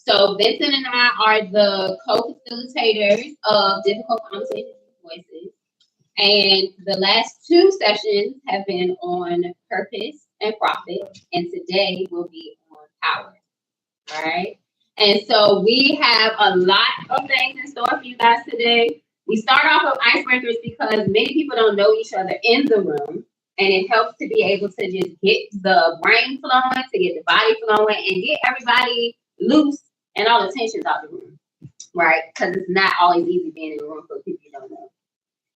So Vincent and I are the co-facilitators of Difficult Conversations with Voices. And the last two sessions have been on purpose and profit. And today will be on power. All right. And so we have a lot of things in store for you guys today. We start off with icebreakers because many people don't know each other in the room. And it helps to be able to just get the brain flowing, to get the body flowing, and get everybody loose and all the tensions out the room, right? Because it's not always easy being in a room for people you don't know.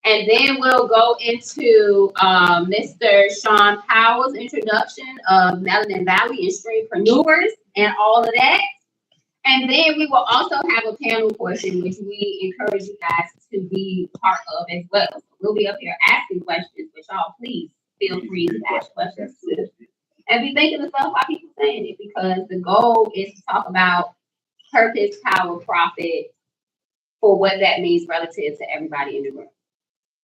And then we'll go into Mr. Sean Powell's introduction of Melanin Valley and Sreampreneurs and all of that. And then we will also have a panel portion, which we encourage you guys to be part of as well. So we'll be up here asking questions, but y'all please feel free to ask questions too. And be thinking of stuff while people saying it, because the goal is to talk about purpose, power, profit, for what that means relative to everybody in the room.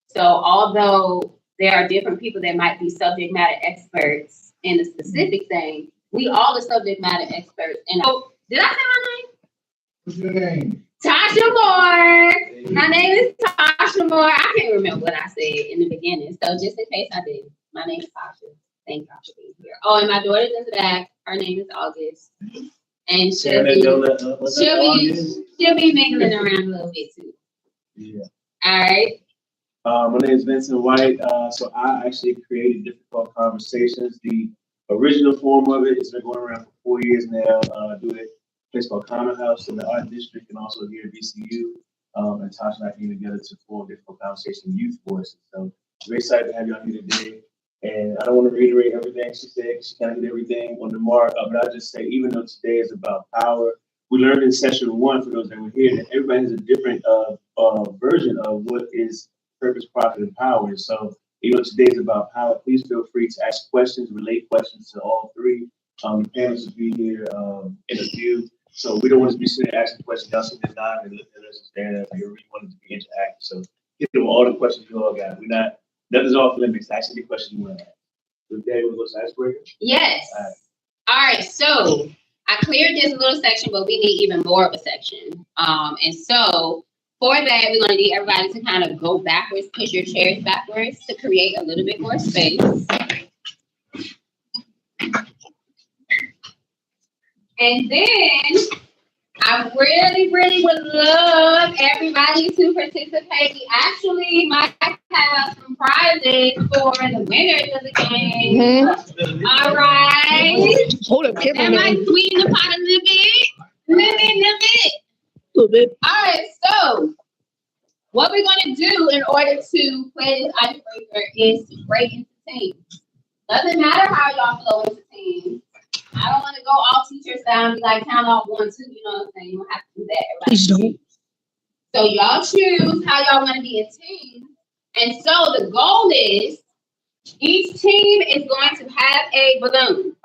So although there are different people that might be subject matter experts in a specific thing, we all are subject matter experts. And did I say my name? What's your name? Tasha Moore. My name is Tasha Moore. I can't remember what I said in the beginning. So just in case I did, my name is Tasha. Thank y'all for being here. Oh, and my daughter's in the back. Her name is August. And she'll be mingling around a little bit too. Yeah. All right. My name is Vincent White. So I actually created Difficult Conversations. The original form of it has been going around for 4 years now. Do it at a place called Common House in the Art District and also here at VCU. And Tasha and I came together to form Difficult Conversation Youth Voices. So very excited to have you on here today. And I don't want to reiterate everything she said. She kind of hit everything on the mark. But I'll just say, even though today is about power, we learned in session 1, for those that were here, that everybody has a different version of what is purpose, profit, and power. And so, even though today is about power, please feel free to ask questions, relate questions to all three. The panelists will be here in a few. So we don't want to be sitting asking questions. Y'all sitting there and looking at us and staring at us. We really want it to be interactive. So give them all the questions you all got. We're not, nothing's off limits. Ask any questions you want to ask. So today we'll go to icebreaker? Yes. All right. So I cleared this little section, but we need even more of a section. And so for that, we're going to need everybody to kind of go backwards, push your chairs backwards to create a little bit more space. And then I really, really would love everybody to participate. We actually might have some prizes for the winners of the game. Mm-hmm. All right. Hold up, that might sweeten the pot a little bit. All right, so what we're going to do in order to play this icebreaker is to break into teams. Doesn't matter how y'all flow into teams. I don't want to go all teacher style and be like, count off 1, 2, you know what I'm saying? You don't have to do that. Please don't. So y'all choose how y'all want to be in teams. And so the goal is each team is going to have a balloon.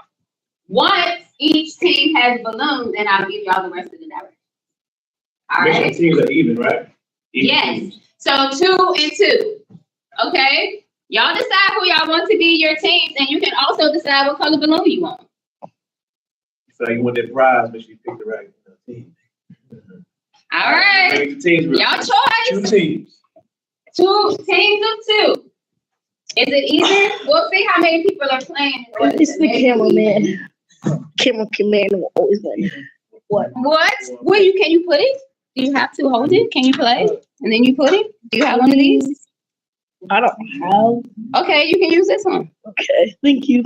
Once each team has balloons, then I'll give y'all the rest of the direction. All right. Teams are even, right? Even yes. Teams. So 2 and 2. Okay. Y'all decide who y'all want to be your teams, and you can also decide what color balloon you want. So you want that prize, make sure you pick the right team. All right. Y'all choice. 2 teams. 2 teams of 2. Is it even? We'll see how many people are playing. It's the cameraman. Cameraman will always win. What? Where can you put it? Do you have to hold it? Can you play? And then you put it? Do you have one of these? I don't have. Okay, you can use this one. Okay, thank you.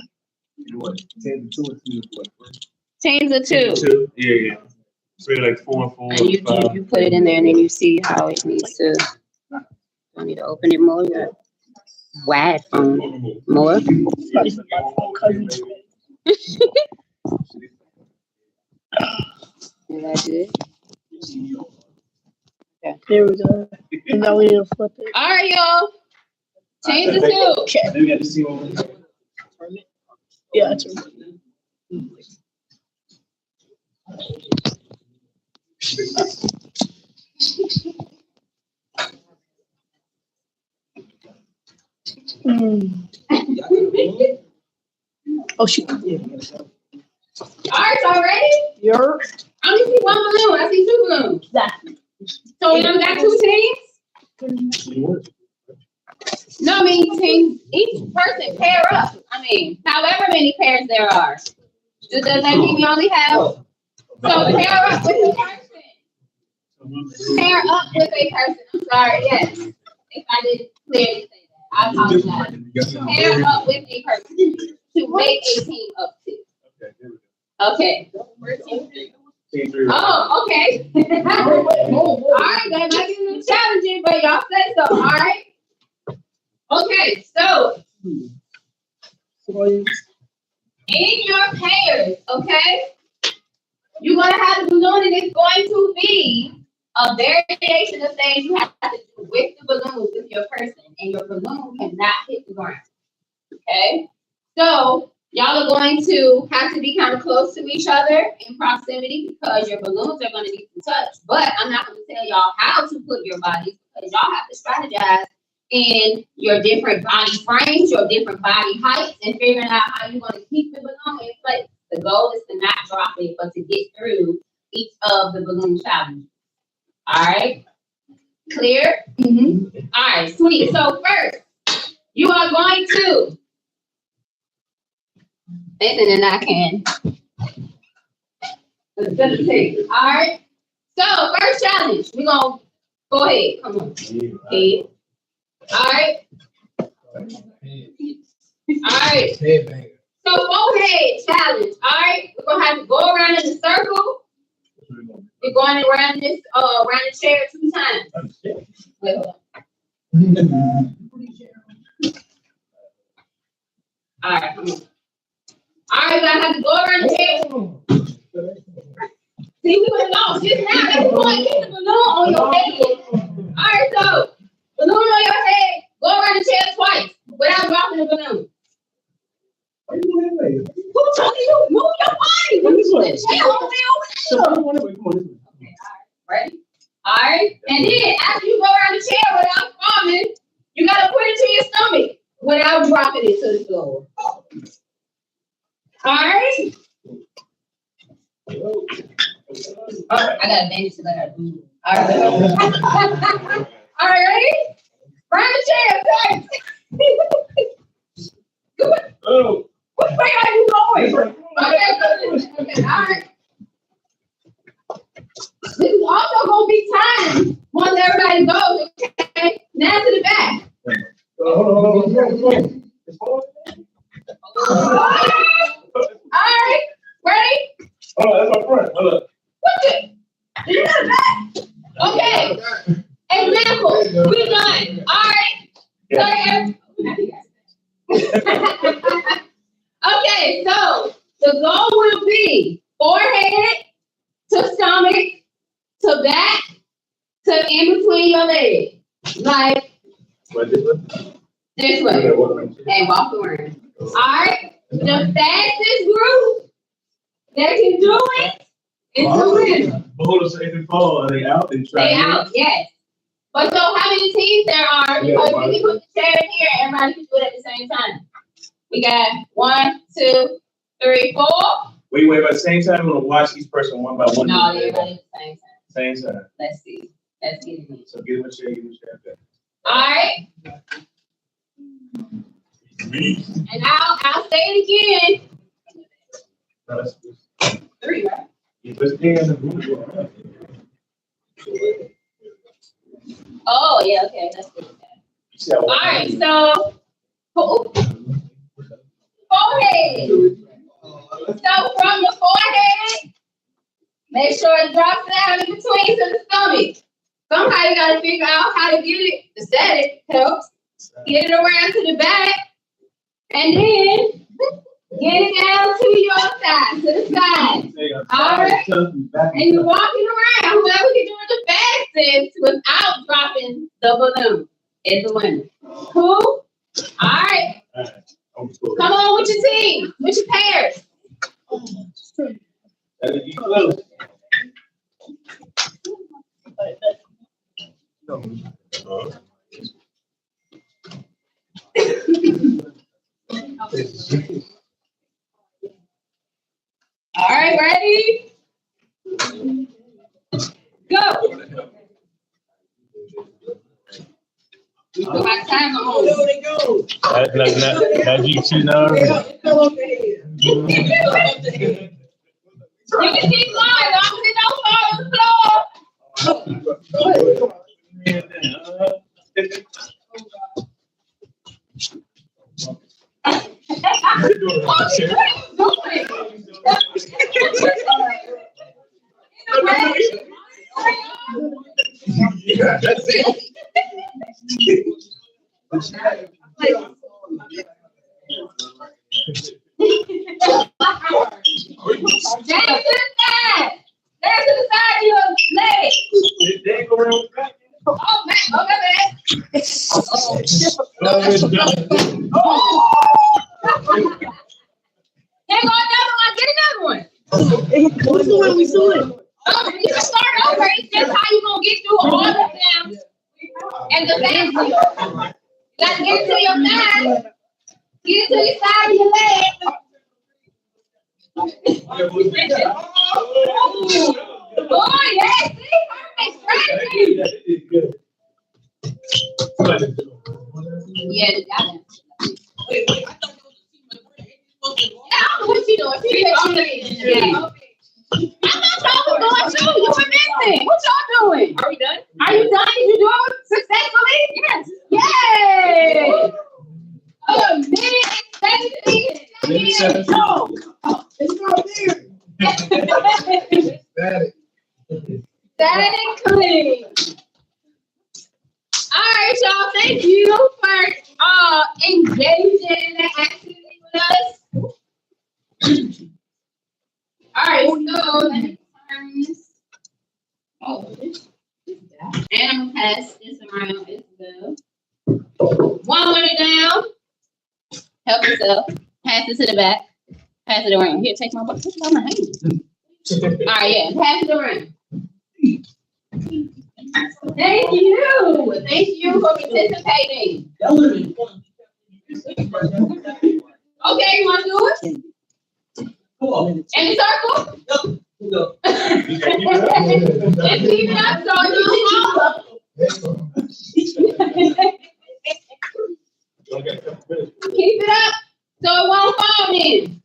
Teams of 2. Yeah. So like 4 and 4. And you put it in there, and then you see how it needs to. I need to open it more. Wide phone more. Did I do it? Okay. There we go. And now we need to flip it. All right, y'all. Teams of 2. Okay. Then we got to see what we do. Yeah, it's Oh shoot. All right, y'all ready? You're I only see one So we only got 2 teams? No, I mean teams, each person pair up. I mean, however many pairs there are. Does that mean you only have? So pair up with a person. Pair up with a person. I'm sorry, yes. If I didn't clearly say that, I apologize. Pair up with a person to make a team of 2. Okay. Oh, okay. All right, that might be a little challenging, but y'all said so. All right. Okay, so in your pairs, okay, you're gonna have a balloon, and it's going to be a variation of things you have to do with the balloon with your person, and your balloon cannot hit the ground. Okay, so y'all are going to have to be kind of close to each other in proximity because your balloons are going to need to touch. But I'm not going to tell y'all how to put your bodies because y'all have to strategize in your different body frames, your different body heights, and figuring out how you're going to keep the balloon in place. The goal is to not drop it, but to get through each of the balloon challenges. All right? Clear? Mm-hmm. All right, sweet. So first, you are going to listen, and I can. All right. So first challenge, we're gonna go ahead. Come on. Head. All right. All right. So forehead challenge. All right. We're gonna have to go around in a circle. We're going around this around the chair 2 times. Wait, hold on. All right. Come on. All right, I have to go around the chair. See, we would have lost just now. That's the point. Keep the balloon on your head. All right, so balloon on your head. Go around the chair twice without dropping the balloon. Who told you? Move your body. The chair all the way over there. Okay, all right. Ready? All right. And then after you go around the chair without falling, you gotta put it to your stomach without dropping it to the floor. All right. Oh, I got a bandage to let her do. All right. All right, ready? Round the chair, guys. Oh. Which way are you going? Okay, all right. This is also gonna be time once everybody goes. Okay, now to the back. Hold on. All right, ready? Oh, that's my friend. Hold up. What's it? You're not back. Okay. Example. We're done. All right. Yeah. Okay, so the goal will be forehead to stomach to back to in between your legs. Like this way. And walk around. All right. The fastest group that can do it is the winner. Hold us if they fall, are they out? They out, yes. But so how many teams there are? Because we can put the chair in here and everybody can do it at the same time. We got 1, 2, 3, 4. Wait, but at the same time, we're gonna watch each person one by one. No, everybody at the same time. Same time. Let's see. Let's get it in. So give them a chair, Okay. All right. And I'll say it again. No, that's 3, right? Oh, yeah, okay. That's good. All right, so forehead. So from the forehead, make sure it drops down in between to the stomach. Somehow you gotta figure out how to get it. The static helps. Get it around to the back, and then get it down to your side, to the side. All right. And you're walking around. Whoever can do it the fastest without dropping the balloon is the winner. Cool? All right. Come on with your team, with your pairs. All right, ready? Go. My time on. That's you cheating already. You can keep going. As long as it don't fall on the floor. Yeah, that's it. There's to the side of your leg. Oh, man. Okay, man. Here go another one. Get another one. What's the one we suing? Oh, you can start over. It's just how you gonna get through all of them and the back. You gotta get it to your side. Get it to your side of your leg. Oh, yeah, see? Perfect strategy. Yeah, you got it. Yeah, I don't know what she doing. She I'm not talking going too. You were missing. What y'all doing? Are we done? Are you done? Did you do it successfully? Yes. Yay! Oh, man. It's not there. Statically. All right, y'all. Thank you for engaging in the activity with us. All right, so and I'm gonna pass this around as well. One winner down. Help yourself. Pass it to the back. Pass it around. Here, take my book. Take my hand. All right, yeah. Pass it around. Thank you. Thank you for participating. Okay, you want to do it? In the circle? Let's keep it up so you keep it up so it won't fall in.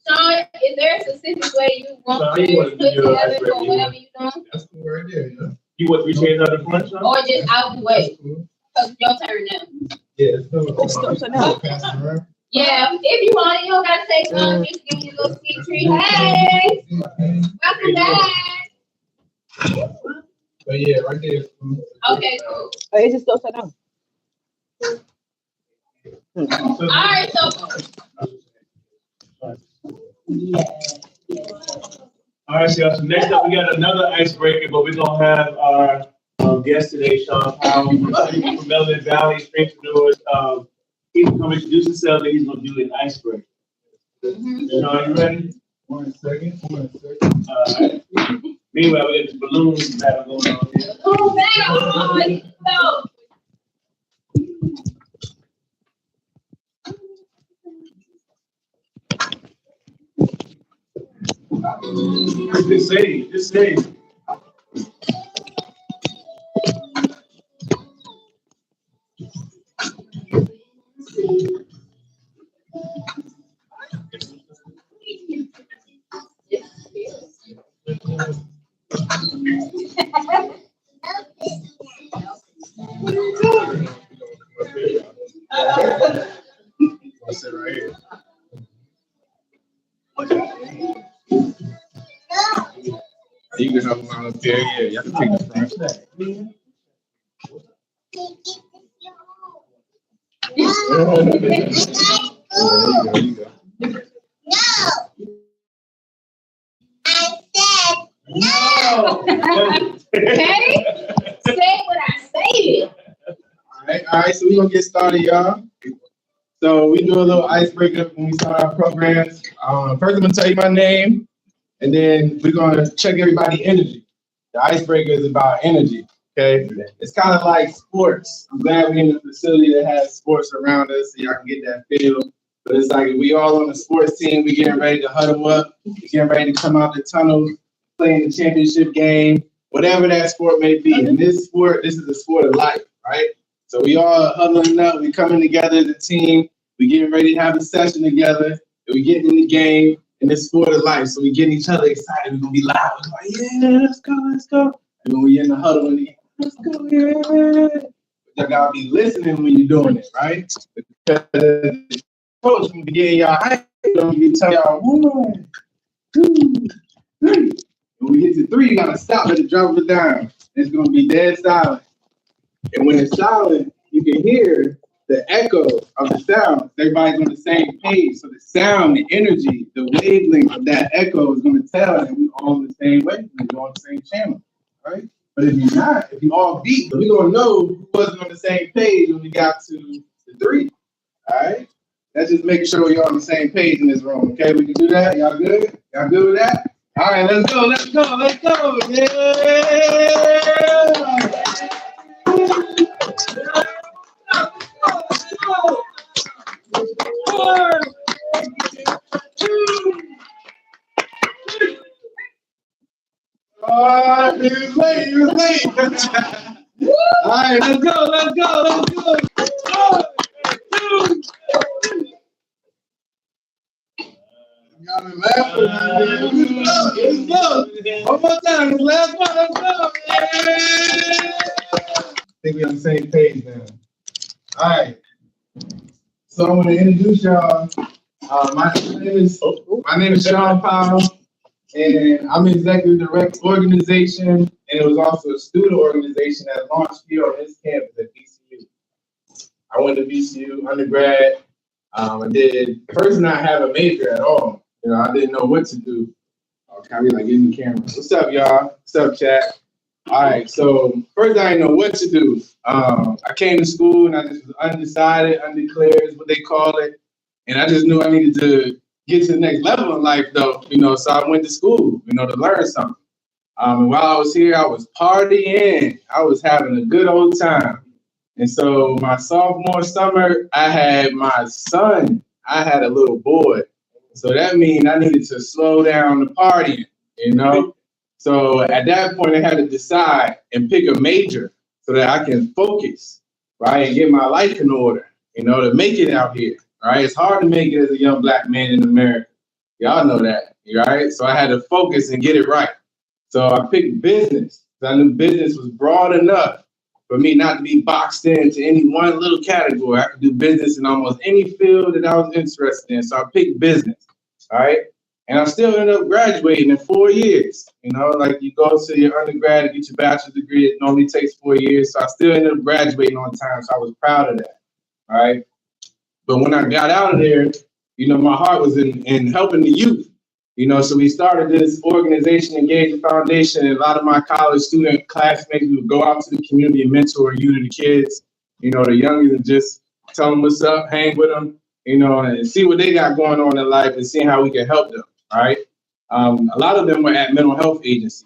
Sean, is there a specific way you want to put together for whatever you're doing? That's cool right there, yeah. You want 3 chains out the front, Sean? Or just out the way? Because your turn now. Yeah, it's still pass it around. Yeah, if you want it, you don't got to say something. Just give me a little sweet treat. Hey! Welcome back. But yeah, right there. Okay, cool. Oh, it just goes down. All right, so. All right, so next up we got another icebreaker, but we're gonna have our guest today, Sean Powell from MELANIN Valley, Sreampreneurs. He's gonna come introduce himself and he's gonna do an icebreaker. Sean, you ready? One second. All right. Meanwhile, we got this balloon battle going on here. Oh, man. No. Just say. I'll sit right here. You can help them out up there. Yeah, you have to take the front. There you go. Okay? Say what I said. All right, so we're gonna get started, y'all. So we do a little icebreaker when we start our programs. First I'm gonna tell you my name, and then we're gonna check everybody's energy. The icebreaker is about energy, okay? It's kind of like sports. I'm glad we're in a facility that has sports around us so y'all can get that feel. But it's like if we all on the sports team, we getting ready to huddle up, we getting ready to come out the tunnel, playing the championship game. whatever that sport may be. In this sport, this is the sport of life, right? So we all huddling up, we coming together as a team, we getting ready to have a session together, and we getting in the game in this sport of life. So we getting each other excited. We're gonna be loud. We're like, yeah, let's go, let's go. And when we in the huddle, let's go, yeah. You gotta be listening when you're doing it, right? Because the coach from the beginning, y'all hype, you tell y'all 1, 2, 3. When we get to 3, you gotta stop it and drop it down. It's gonna be dead silent. And when it's silent, you can hear the echo of the sound. Everybody's on the same page. So the sound, the energy, the wavelength of that echo is gonna tell that we all on the same wavelength, we're on the same channel, right? But if you're not, if you all beat, we're gonna know who wasn't on the same page when we got to the 3. All right? Let's just make sure we're on the same page in this room. Okay, we can do that. Y'all good? Y'all good with that? All right, let's go, let's go, let's go. He was late. All right, let's go. 1, 2. Y'all been laughing. Let's go. One more time. This last one. Let's go. I think we're on the same page now. All right. So I'm going to introduce y'all. My name is Sean Powell, and I'm executive director of organization, and it was also a student organization that launched here on this campus at VCU. I went to VCU undergrad. I did first not have a major at all. You know, I didn't know what to do. Okay, I be like in the camera. What's up, y'all? What's up, chat? All right, so first I didn't know what to do. I came to school and I just was undecided, undeclared is what they call it. And I just knew I needed to get to the next level in life though, you know, so I went to school, you know, to learn something. And while I was here, I was partying. I was having a good old time. And so my sophomore summer, I had my son. I had a little boy. So that means I needed to slow down the partying, you know? So at that point, I had to decide and pick a major so that I can focus, right? And get my life in order, you know, to make it out here, right? It's hard to make it as a young Black man in America. Y'all know that, right? So I had to focus and get it right. So I picked business. I knew business was broad enough for me not to be boxed into any one little category. I could do business in almost any field that I was interested in. So I picked business, all right? And I still ended up graduating in 4 years. You know, like you go to your undergrad and get your bachelor's degree, it normally takes 4 years. So I still ended up graduating on time. So I was proud of that, all right? But when I got out of there, you know, my heart was in helping the youth. You know, so we started this organization, Engagement Foundation, and a lot of my college student classmates would go out to the community and mentor you to the kids, you know, the youngers, and just tell them what's up, hang with them, you know, and see what they got going on in life and see how we can help them, all right? A lot of them were at mental health agencies,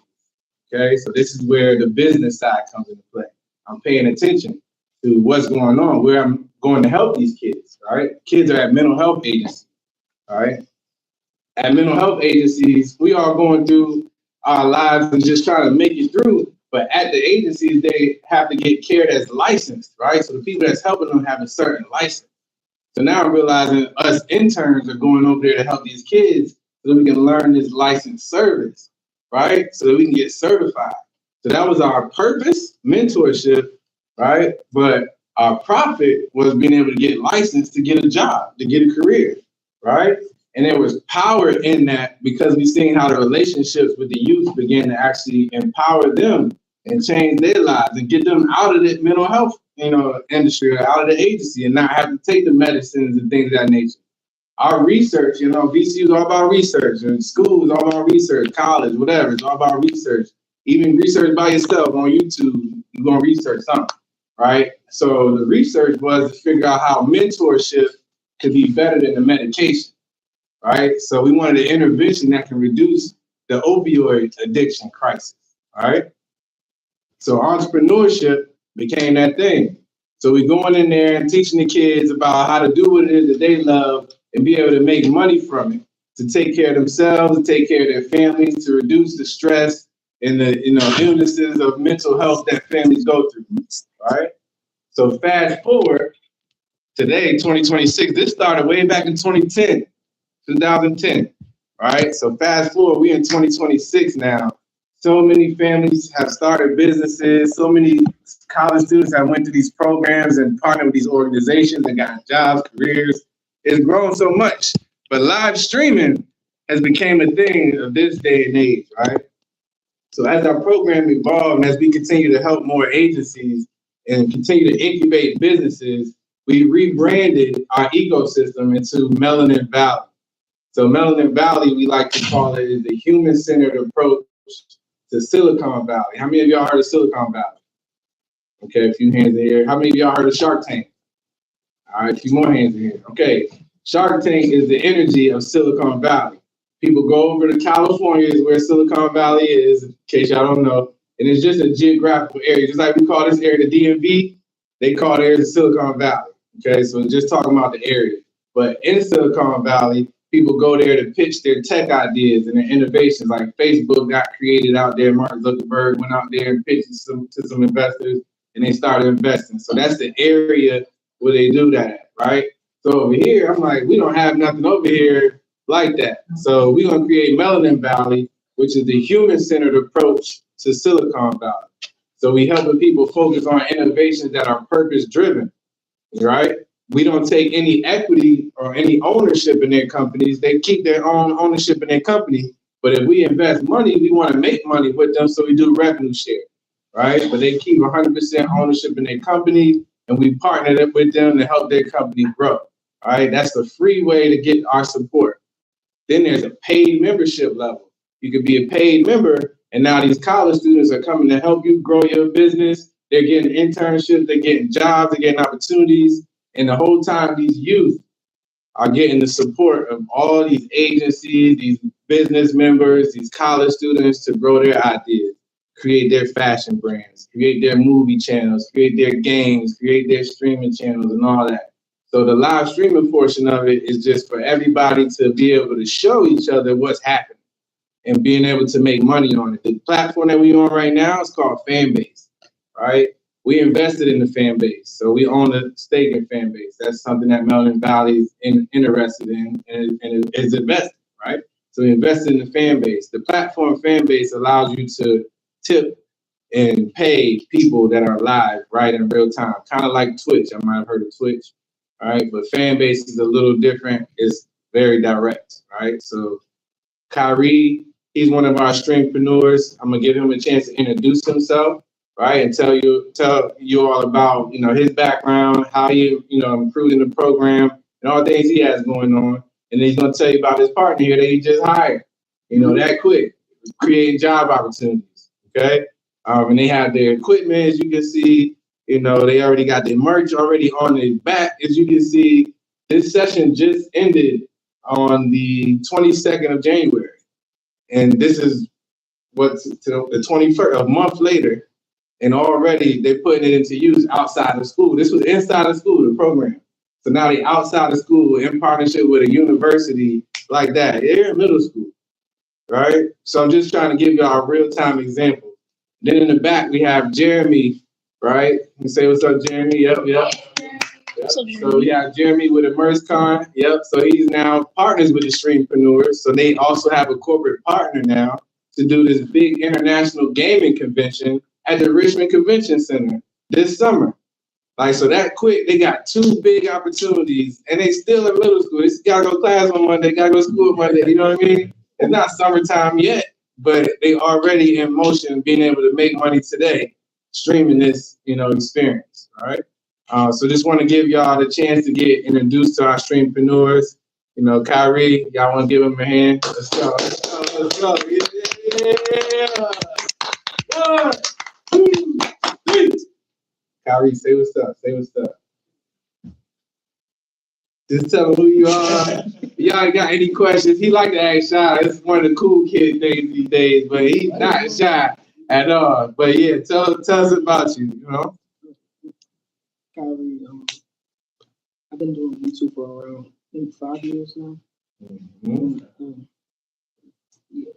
okay? So this is where the business side comes into play. I'm paying attention to what's going on, where I'm going to help these kids, all right? Kids are at mental health agencies, all right? At mental health agencies, we are going through our lives and just trying to make it through. But at the agencies, they have to get care that's licensed, right? So the people that's helping them have a certain license. So now I'm realizing us interns are going over there to help these kids so that we can learn this licensed service, right? So that we can get certified. So that was our purpose, mentorship, right? But our profit was being able to get licensed to get a job, to get a career, right? And there was power in that because we seen how the relationships with the youth began to actually empower them and change their lives and get them out of the mental health, you know, industry or out of the agency and not have to take the medicines and things of that nature. Our research, you know, VCU is all about research, and school is all about research, college, whatever, it's all about research. Even research by yourself on YouTube, you're gonna research something, right? So the research was to figure out how mentorship could be better than the medication. Right, so we wanted an intervention that can reduce the opioid addiction crisis. All right, so entrepreneurship became that thing. So we're going in there and teaching the kids about how to do what it is that they love and be able to make money from it, to take care of themselves, to take care of their families, to reduce the stress, and the illnesses of mental health that families go through. All right. So fast forward today, 2026. This started way back in 2010. All right. So fast forward, we in 2026 now. So many families have started businesses. So many college students have went through these programs and partnered with these organizations and got jobs, careers. It's grown so much. But live streaming has become a thing of this day and age, right? So as our program evolved and as we continue to help more agencies and continue to incubate businesses, we rebranded our ecosystem into Melanin Valley. So Melanin Valley, we like to call it, is the human-centered approach to Silicon Valley. How many of y'all heard of Silicon Valley? Okay, a few hands in here. How many of y'all heard of Shark Tank? All right, a few more hands in here. Okay, Shark Tank is the energy of Silicon Valley. People go over to California, is where Silicon Valley is, in case y'all don't know. And it's just a geographical area. Just like we call this area the DMV, they call it the Silicon Valley. Okay, so just talking about the area. But in Silicon Valley, people go there to pitch their tech ideas and their innovations. Like Facebook got created out there. Mark Zuckerberg went out there and pitched to some investors, and they started investing. So that's the area where they do that, right? So over here, I'm like, we don't have nothing over here like that. So we're going to create Melanin Valley, which is the human-centered approach to Silicon Valley. So we helping people focus on innovations that are purpose-driven, right? We don't take any equity or any ownership in their companies. They keep their own ownership in their company. But if we invest money, we want to make money with them, so we do revenue share, right? But they keep 100% ownership in their company, and we partner with them to help their company grow, all right? That's the free way to get our support. Then there's a paid membership level. You could be a paid member, and now these college students are coming to help you grow your business. They're getting internships, they're getting jobs, they're getting opportunities. And the whole time, these youth are getting the support of all these agencies, these business members, these college students to grow their ideas, create their fashion brands, create their movie channels, create their games, create their streaming channels and all that. So the live streaming portion of it is just for everybody to be able to show each other what's happening and being able to make money on it. The platform that we're on right now is called Fanbase, right? We invested in the fan base, so we own a stake in fan base. That's something that Melanin Valley is interested in and is invested, right? So we invested in the fan base. The platform fan base allows you to tip and pay people that are live, right, in real time, kind of like Twitch. I might have heard of Twitch, all right? But fan base is a little different. It's very direct, right? So Kyrie, he's one of our Sreampreneurs. I'm gonna give him a chance to introduce himself, right, and tell you all about his background, how he improving the program, and all the things he has going on. And then he's gonna tell you about his partner here that he just hired. That quick, creating job opportunities. Okay, and they have their equipment, as you can see. They already got their merch already on their back, as you can see. This session just ended on the 22nd of January. And this is what's the 21st, a month later, and already they're putting it into use outside of school. This was inside of school, the program. So now they outside of school in partnership with a university like that. They're in middle school, right? So I'm just trying to give y'all a real-time example. Then in the back, we have Jeremy, right? You say what's up, Jeremy? Yep. So we have Jeremy with ImmerseCon. Yep. So he's now partners with the Sreampreneurs. So they also have a corporate partner now to do this big international gaming convention at the Richmond Convention Center this summer. So that quick, they got two big opportunities, and they still in middle school. They gotta go to class on Monday, gotta go to school Monday. You know what I mean? It's not summertime yet, but they already in motion, being able to make money today, streaming this, experience. All right. So just want to give y'all the chance to get introduced to our Sreampreneurs. Kyrie, y'all want to give him a hand? Let's go. Yeah. 1, 2, 3. Kyrie, say what's up. Just tell him who you are. Y'all got any questions? He like to act shy. It's one of the cool kid things these days, but he's not shy at all. But yeah, tell us about you, Kyrie, I've been doing YouTube for around 5 years now. Mm-hmm. Yeah.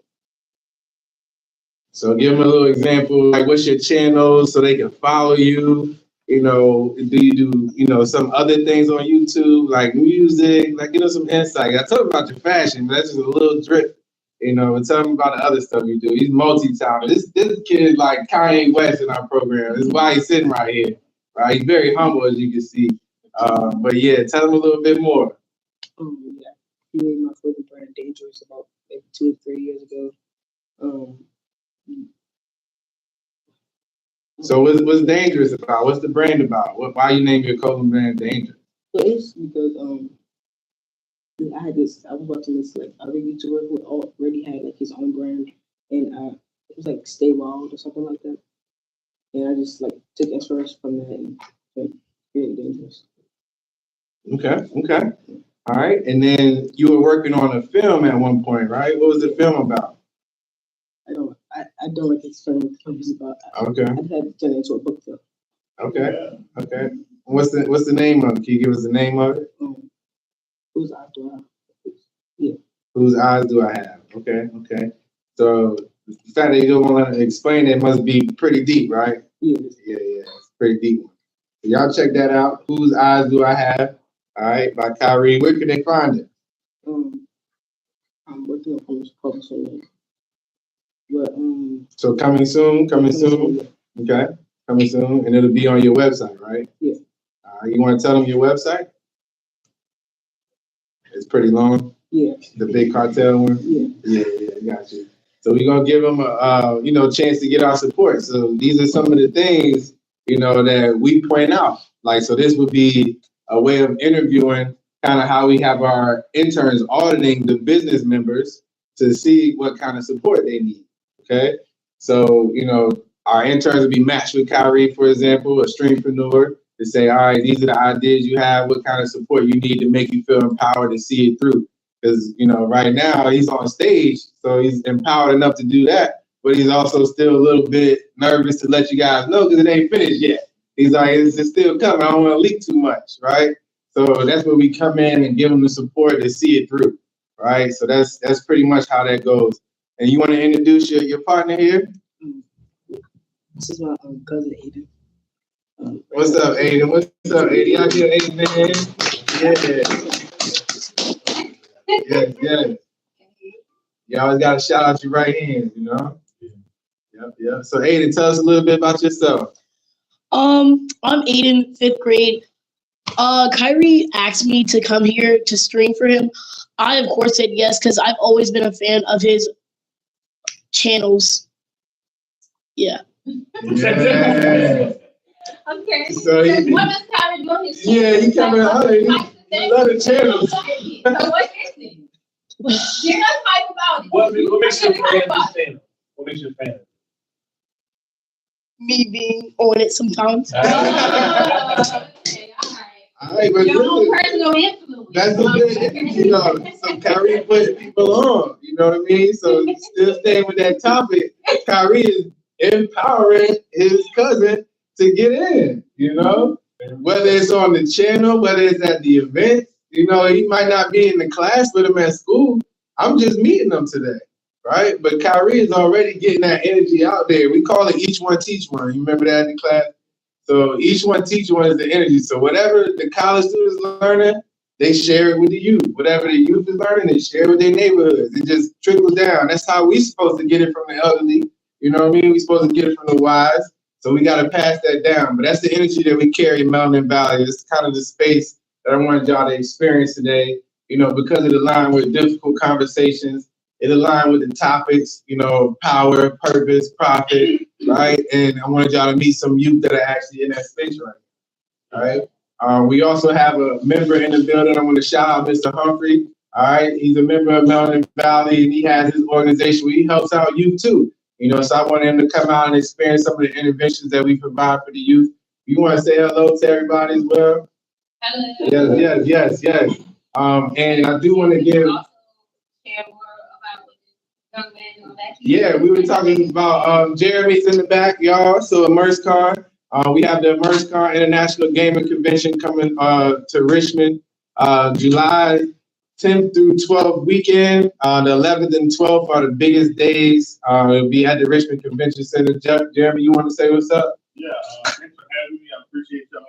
So give them a little example, like what's your channel so they can follow you. You know, do you do, you know, some other things on YouTube, like music, like give them some insight. I told them about your fashion, but that's just a little drip. You know, and tell them about the other stuff you do. He's multi-talented. This kid is like Kanye West in our program. This is why he's sitting right here. Right? He's very humble, as you can see. But yeah, tell him a little bit more. Yeah, he made my clothing brand Dangerous about like 2 or 3 years ago. So what's Dangerous about? What's the brand about? Why you name your clothing brand Dangerous? So it's because I was watching this like other YouTuber who already had like his own brand, and it was like Stay Wild or something like that. And I just like took inspiration from that and like created Dangerous. Okay. All right. And then you were working on a film at one point, right? What was the film about? I don't like explaining films about. Okay. I had to turn it into a book film. Okay. What's the name of it? Can you give us the name of it? Whose Eyes Do I Have? Yeah. Whose Eyes Do I Have? Okay. So the fact that you don't want to explain it must be pretty deep, right? Yeah. It's pretty deep. So y'all check that out. Whose Eyes Do I Have? All right, by Kyrie. Where can they find it? I'm working on publishing it. But so coming soon. Okay, coming soon, and it'll be on your website, right? Yeah. You want to tell them your website? It's pretty long. Yeah. The big cartel one. Yeah, got you. So we're gonna give them a chance to get our support. So these are some of the things that we point out. Like, so this would be a way of interviewing kind of how we have our interns auditing the business members to see what kind of support they need. Okay, so our interns will be matched with Kyrie, for example, a Sreampreneur, to say, all right, these are the ideas you have, what kind of support you need to make you feel empowered to see it through. Because right now he's on stage, so he's empowered enough to do that, but he's also still a little bit nervous to let you guys know because it ain't finished yet. He's like, it's still coming. I don't want to leak too much, right? So that's where we come in and give them the support to see it through, right? So that's pretty much how that goes. And you want to introduce your partner here? This is my cousin Aiden. What's up, Aiden? Out here, Aiden, man. Yes. You always got to shout out your right hand, Yep. So Aiden, tell us a little bit about yourself. I'm Aiden, 5th grade. Kyrie asked me to come here to stream for him. I, of course, said yes because I've always been a fan of his channels. Yeah. Okay. So what does Kyrie do? He coming out. He love the channels. So what is it? Give us hype about it. What makes you a fan? What makes you a fan? Me being on it sometimes. Okay, all right, but your own personal influence. That's the thing, so Kyrie put people on, you know what I mean? So still staying with that topic, Kyrie is empowering his cousin to get in, whether it's on the channel, whether it's at the event, he might not be in the class with him at school. I'm just meeting them today, right? But Kyrie is already getting that energy out there. We call it each one teach one. You remember that in the class? So each one teach one is the energy. So whatever the college students learning, they share it with the youth. Whatever the youth is learning, they share it with their neighborhoods. It just trickles down. That's how we supposed to get it from the elderly. You know what I mean? We supposed to get it from the wise. So we got to pass that down. But that's the energy that we carry in Melanin Valley. It's kind of the space that I wanted y'all to experience today, because it aligned with difficult conversations. It aligned with the topics, power, purpose, profit, right? And I wanted y'all to meet some youth that are actually in that space right now, all right? We also have a member in the building. I want to shout out Mr. Humphrey, all right? He's a member of Melanin Valley, and he has his organization where he helps out youth too. So I want him to come out and experience some of the interventions that we provide for the youth. You want to say hello to everybody as well? Hello. Yes. And I do want to give. Yeah, we were talking about Jeremy's in the back, y'all. So ImmerseCon. We have the ImmerseCon International Gaming Convention coming to Richmond, July 10th through 12th weekend. The 11th and 12th are the biggest days. It'll be at the Richmond Convention Center. Jeremy, you want to say what's up? Yeah, thanks for having me. I appreciate y'all.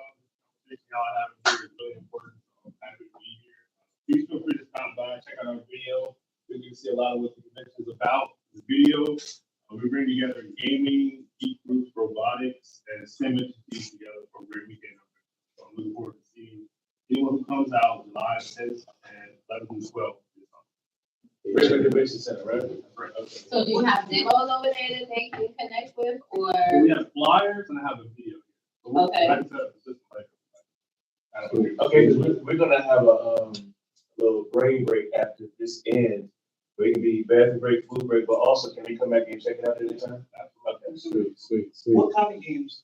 Y'all having me here is really important. So I'm happy to be here. Please feel free to stop by, check out our video. You can see a lot of what the convention is about. This video, we bring together gaming, geek groups, robotics, and sim entities together for a great weekend. So I'm looking forward to seeing anyone who comes out July 10th and 11th and 12th. Richmond Convention Center, right? Right. Okay. So do you have demos over there that they can connect with, or? So we have flyers and I have a video. So Okay. I can set up the system later. Okay, because we're gonna have a little brain break after this ends. Where it can be bathroom break, food break, but also can we come back and check it out anytime? Okay, sweet. What kind of games?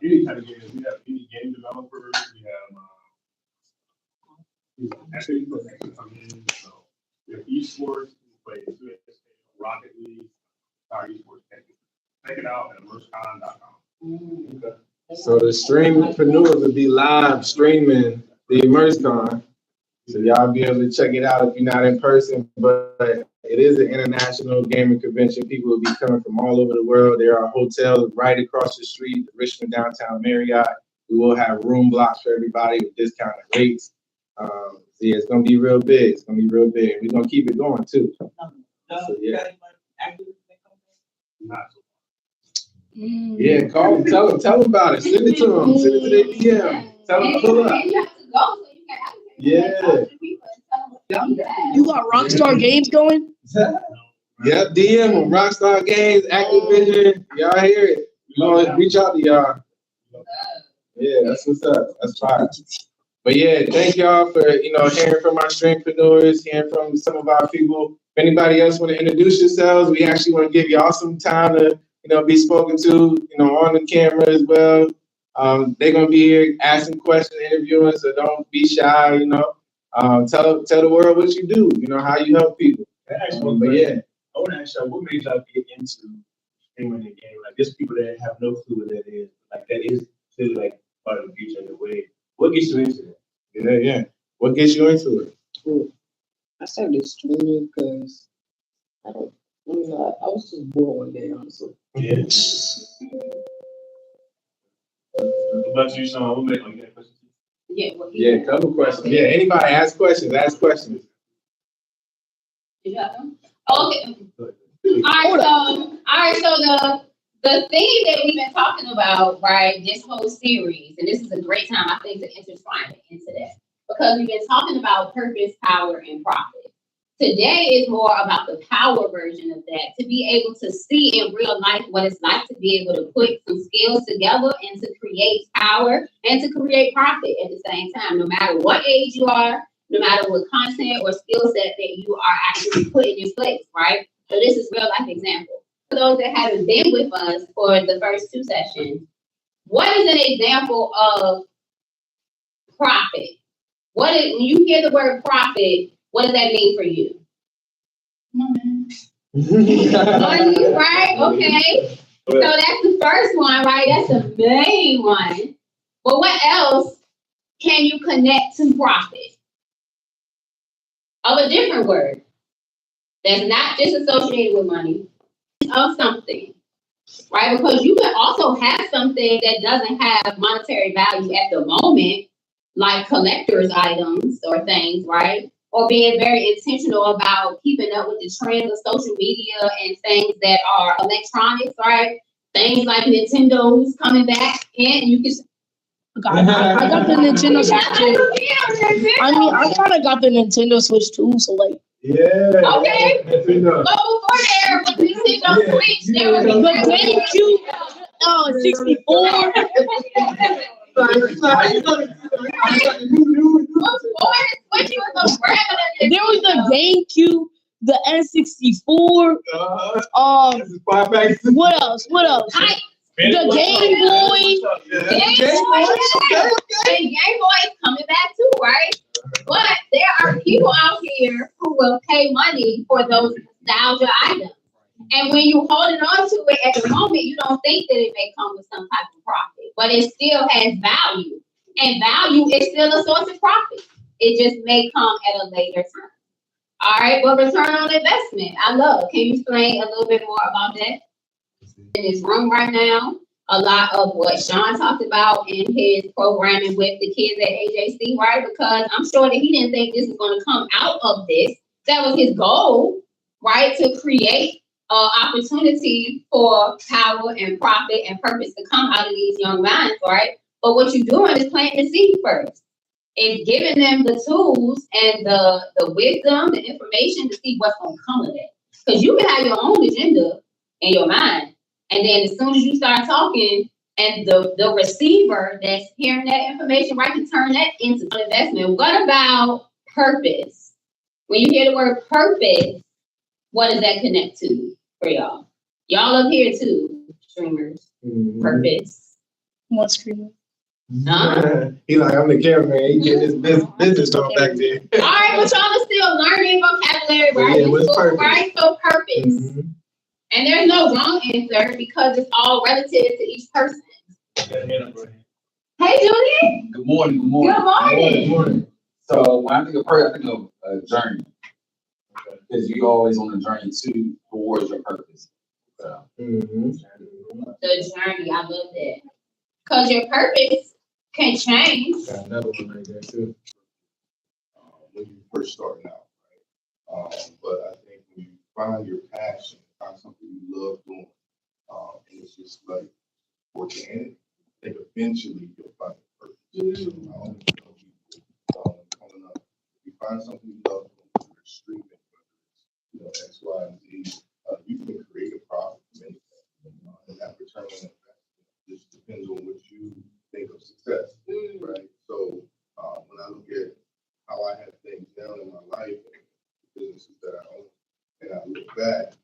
Any kind of games. We have any game developers. We have actually come in. So we have esports. We play Rocket League. Our esports package. Check it out at immersecon.com. Okay. So the Sreampreneurs will be live streaming the ImmerseCon. So y'all be able to check it out if you're not in person, but it is an international gaming convention. People will be coming from all over the world. There are hotels right across the street, the Richmond Downtown Marriott. We will have room blocks for everybody with discounted rates. So yeah, it's gonna be real big. It's gonna be real big. We're gonna keep it going too. So, yeah. Not so Yeah, call them, tell them about it. Send it to them. Send it to their DM. Tell them pull up. And you have to go so you can advocate. Yeah. Talk to people and tell them what you have. You got Rockstar Games going? Yep, DM them. Rockstar Games, Activision. Y'all hear it. You know, reach out to y'all. Yeah, that's what's up. That's fine. But yeah, thank y'all for hearing from our Sreampreneurs, hearing from some of our people. If anybody else want to introduce yourselves, we actually want to give y'all some time to be spoken to, on the camera as well. They're gonna be here asking questions, interviewing, so don't be shy. Tell the world what you do. How you help people. But yeah, I want to ask y'all, what made y'all get into streaming the game? Like, there's people that have no clue what that is. Like, that is clearly like part of the future in a way. What gets you into that? yeah. What gets you into it? Well, I started streaming because I was just bored one day, honestly. Yeah. What about you, Sean? What made you get a question? Yeah, well, Yeah, a couple questions. Yeah, anybody ask questions? Ask questions. Did you have them? Okay. All right, so the thing that we've been talking about, right, this whole series, and this is a great time, I think, to intertwine it into that, because we've been talking about purpose, power, and profit. Today is more about the power version of that, to be able to see in real life what it's like to be able to put some skills together and to create power and to create profit at the same time, no matter what age you are, no matter what content or skill set that you are actually putting in place, right? So this is real life example. For those that haven't been with us for the first two sessions, what is an example of profit? When you hear the word profit, what does that mean for you? Money, right? Okay. So that's the first one, right? That's the main one. But what else can you connect to profit? Of a different word that's not just associated with money, of something, right? Because you can also have something that doesn't have monetary value at the moment, like collector's items or things, right? Or being very intentional about keeping up with the trends of social media and things that are electronics, right? Things like Nintendo's coming back, and you can. I got the Nintendo Switch too. I mean, I kind of got the Nintendo Switch too, so like. Yeah. Okay. But before there, with Nintendo Switch, there was The GameCube, 64. There was the GameCube, the N64. What else? The Game Boy. Game Boy is coming back too, right? But there are people out here who will pay money for those nostalgia items. And when you holding on to it at the moment, you don't think that it may come with some type of profit, but it still has value. And value is still a source of profit. It just may come at a later time. All right, but return on investment, I love. Can you explain a little bit more about that? In this room right now, a lot of what Sean talked about in his programming with the kids at AJC, right? Because I'm sure that he didn't think this was going to come out of this. That was his goal, right? To create opportunity for power and profit and purpose to come out of these young minds, right? But what you're doing is planting the seed first. It's giving them the tools and the wisdom, the information to see what's going to come of it. Because you can have your own agenda in your mind. And then as soon as you start talking and the receiver that's hearing that information, right, can turn that into an investment. What about purpose? When you hear the word purpose, what does that connect to for y'all? Y'all up here too, streamers. Purpose. What streamer? He like, I'm the cameraman. He getting his business talk back there. All right, but y'all are still learning vocabulary, right? Yeah, what's purpose? Right? So purpose. And there's no wrong answer because it's all relative to each person. Hey, Julian. Good morning. Good morning. So when I think of purpose, I think of a journey. Because you're always on a journey towards your purpose. So. The journey, I love that. Because your purpose can change. Got another one right there too. When you first starting out, right? But I think when you find your passion, find something you love doing, and it's just like organic, I think eventually you'll find a purpose. I always tell people coming up, if you find something you love doing, whether it's streaming, whether it's X, Y, and Z, you can create a profit from anything. And that return on investment just depends on what you think of success, right? So when I look at how I have things down in my life and the businesses that I own, and I look back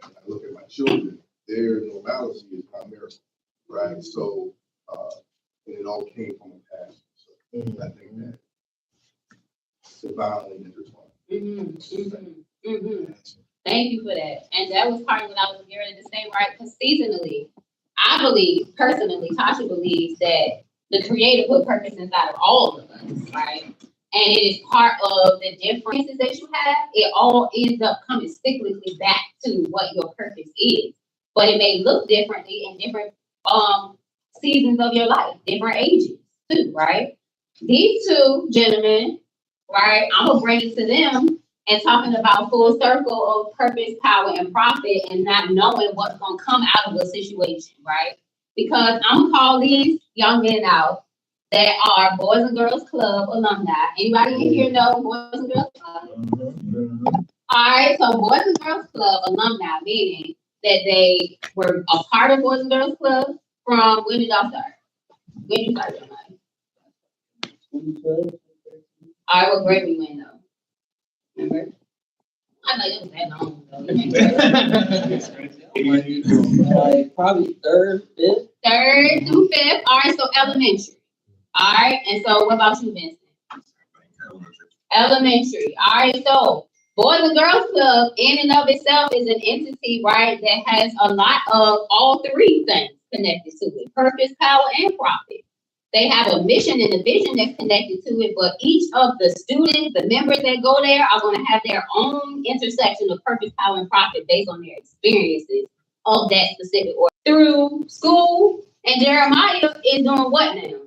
and I look at my children, their normalcy is my miracle, right? So and it all came from a passion. So I think that it's divinely intertwined. Thank you for that. And that was part of what I was getting to say, right? Because seasonally, I believe, personally, Tasha believes that the Creator put purpose inside of all of us, right? And it is part of the differences that you have. It all ends up coming cyclically back to what your purpose is. But it may look differently in different seasons of your life, different ages too, right? These two gentlemen, right, I'm going to bring it to them and talking about full circle of purpose, power, and profit and not knowing what's going to come out of a situation, right? Because I'm going to call these young men out that are Boys and Girls Club alumni. Anybody in here know Boys and Girls Club? All right, so Boys and Girls Club alumni, meaning that they were a part of Boys and Girls Club from when did y'all start? When did you start your life? 2012. All right, what grade we went though? Remember? I know it was that long ago. Probably third, fifth. Third through fifth. All right, so elementary. All right, and so what about you, Vincent? Elementary. All right, so Boys and Girls Club in and of itself is an entity, right, that has a lot of all three things connected to it: purpose, power, and profit. They have a mission and a vision that's connected to it, but each of the students, the members that go there, are going to have their own intersection of purpose, power, and profit based on their experiences of that specific order. Through school, and Jeremiah is doing what now?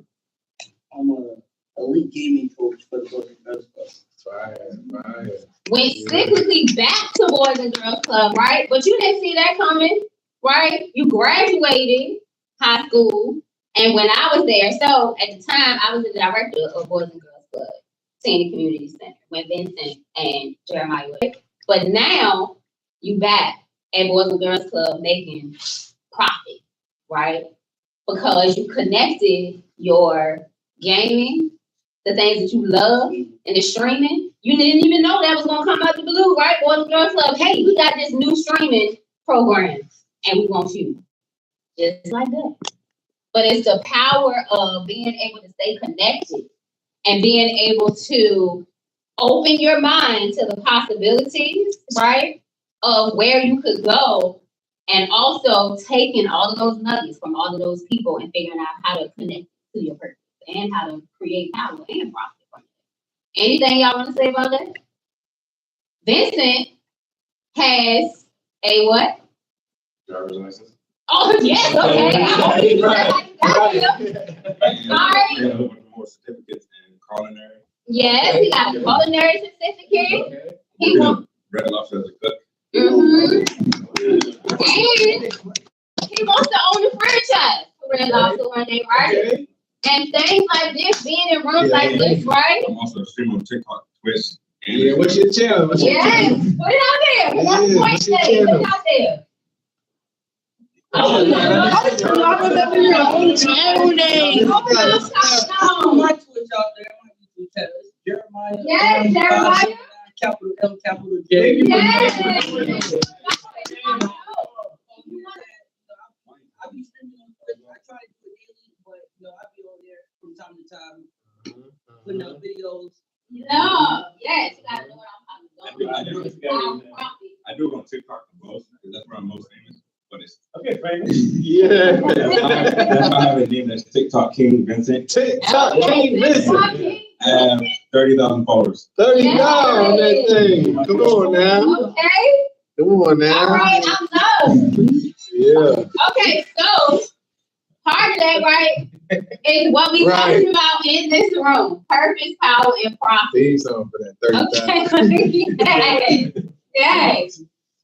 I'm a elite gaming coach for the Boys and Girls Club. Right. Went cyclically back to Boys and Girls Club, right? But you didn't see that coming, right? You graduated high school. And when I was there, so at the time, I was the director of Boys and Girls Club, Senior Community Center, when Vincent and Jeremiah were. But now, you back at Boys and Girls Club making profit, right? Because you connected your gaming, the things that you love, and the streaming. You didn't even know that was going to come out the blue, right? Boys and Girls Club, hey, we got this new streaming program, and we want you. Just like that. But it's the power of being able to stay connected and being able to open your mind to the possibilities, right, of where you could go, and also taking all of those nuggets from all of those people and figuring out how to connect to your purpose and how to create power and profit from it. Anything y'all want to say about that? Vincent has a what? Driver's license. Oh, yes, okay. All right. More certificates in culinary. Yes, he got a culinary certificate. He Working wants, at Red Lobster as a cook. and he wants to own a franchise for Red Lobster one day, right? Okay. And things like this, being in rooms like this, right? I'm also a streamer on TikTok, Twitch. Yeah, what's your channel? What's your Yes, channel? put it out there. Yeah, One point what's your today, put it channel? out there. I remember your own channel name. No. My Twitch out there, my YouTube channel is Jeremiah. Yes, Jeremiah. Capital M, capital J. Yes. I be streaming on Twitch. I try to do it daily, but I be on there from time to time, putting out videos. No, yes, you gotta know what I'm talking about. I do it on TikTok the most, because that's where I'm most famous. But it's Okay, famous. Yeah. that's why I have a name that's TikTok King Vincent. TikTok King Vincent. I have 30,000 followers. 30 down on that thing. Come on now. Okay, Come on now. all right, I'm done. Yeah. Okay, so part of that, right, is what we Right. talking about in this room: purpose, power, and profit. Theme song for that 30,000. Okay. Yes.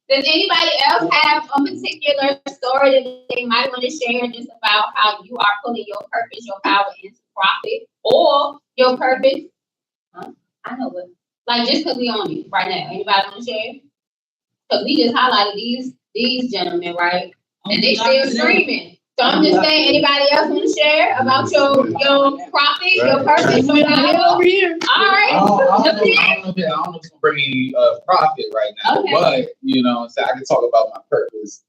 Does anybody else have a particular story that they might want to share just about how you are putting your purpose, your power into profit, or your purpose? I know what. Like just because we on it right now. Anybody want to share? Because we just highlighted these gentlemen, right? And they still streaming. So I'm just saying, anybody else want to share about your profit, your purpose, your power? Over here. All right. I don't know if it's gonna bring me profit right now, Okay. but so I can talk about my purpose